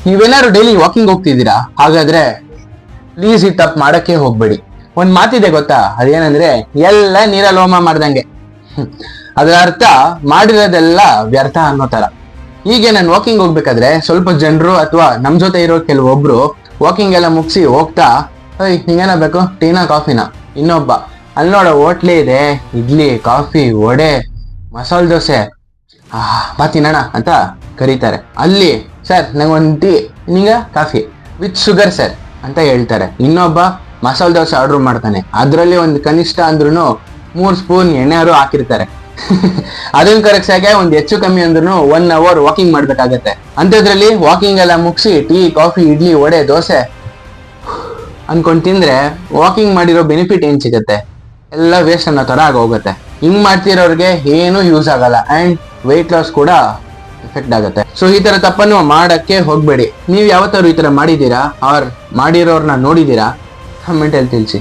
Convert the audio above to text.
ನೀವೇನಾದ್ರು daily walking ಹೋಗ್ತಿದ್ದೀರಾ? ಹಾಗಾದ್ರೆ please ಈ ತಪ್ಪು ಮಾಡಕ್ಕೆ ಹೋಗ್ಬೇಡಿ. ಒಂದ್ ಮಾತಿದೆ ಗೊತ್ತಾ, ಅದೇನಂದ್ರೆ ಎಲ್ಲ ನೀರಲ್ಲಿ ಹೋಮ ಮಾಡ್ದಂಗೆ. ಅದರ ಅರ್ಥ ಮಾಡಿರೋದೆಲ್ಲ ವ್ಯರ್ಥ ಅನ್ನೋ ತರ. ಹೀಗೆ ನಾನು ವಾಕಿಂಗ್ ಹೋಗ್ಬೇಕಾದ್ರೆ ಸ್ವಲ್ಪ ಜನರು ಅಥವಾ ನಮ್ ಜೊತೆ ಇರೋ ಕೆಲವೊಬ್ರು ವಾಕಿಂಗ್ ಎಲ್ಲ ಮುಗಿಸಿ ಹೋಗ್ತಾ, ಹಿಂಗೇನ ಬೇಕು, ಟೀನಾ ಕಾಫಿನಾ? ಇನ್ನೊಬ್ಬ, ಅಲ್ಲಿ ನೋಡೋ ಹೋಟ್ಲೇ ಇದೆ, ಇಡ್ಲಿ ಕಾಫಿ ವಡೆ ಮಸಾಲೆ ದೋಸೆ, ಬಾ ತಿನ್ನೋಣ ಅಂತ ಕರೀತಾರೆ. ಅಲ್ಲಿ, ಸರ್ ನಂಗೊಂದು ಟೀ, ನಿಂಗ ಕಾಫಿ ವಿತ್ ಶುಗರ್ ಸರ್ ಅಂತ ಹೇಳ್ತಾರೆ. ಇನ್ನೊಬ್ಬ ಮಸಾಲೆ ದೋಸೆ ಆರ್ಡರ್ ಮಾಡ್ತಾನೆ, ಅದ್ರಲ್ಲಿ ಒಂದು ಕನಿಷ್ಠ ಅಂದ್ರೂ 3 ಸ್ಪೂನ್ ಎಣ್ಣೆಯಾರು ಹಾಕಿರ್ತಾರೆ. ಅದನ್ನ ಕರೆಕ್ಸಾಗೆ ಒಂದ್ ಹೆಚ್ಚು ಕಮ್ಮಿ ಅಂದ್ರೂ 1 ಅವರ್ ವಾಕಿಂಗ್ ಮಾಡ್ಬೇಕಾಗತ್ತೆ. ಅಂಥದ್ರಲ್ಲಿ ವಾಕಿಂಗ್ ಎಲ್ಲ ಮುಗಿಸಿ ಟೀ ಕಾಫಿ ಇಡ್ಲಿ ವಡೆ ದೋಸೆ ಅನ್ಕೊಂಡ್ ತಿಂದ್ರೆ ವಾಕಿಂಗ್ ಮಾಡಿರೋ ಬೆನಿಫಿಟ್ ಏನ್ ಸಿಗತ್ತೆ? ಎಲ್ಲ ವೇಸ್ಟ್ ಅನ್ನೋ ತರ ಆಗೋಗುತ್ತೆ. ಹಿಂಗ್ ಮಾಡ್ತಿರೋರ್ಗೆ ಏನು ಯೂಸ್ ಆಗಲ್ಲ ಅಂಡ್ ವೆಯ್ಟ್ ಲಾಸ್ ಕೂಡ ಎಫೆಕ್ಟ್ ಆಗುತ್ತೆ. ಸೊ ಈ ತರ ತಪ್ಪನ್ನು ಮಾಡಕ್ಕೆ ಹೋಗ್ಬೇಡಿ. ನೀವ್ ಯಾವತ್ತಾದ್ರು ಈ ತರ ಮಾಡಿದೀರಾ? ಆರ್ ಮಾಡಿರೋರ್ನ ನೋಡಿದೀರಾ? ಕಮೆಂಟ್ ಅಲ್ಲಿ ತಿಳಿಸಿ.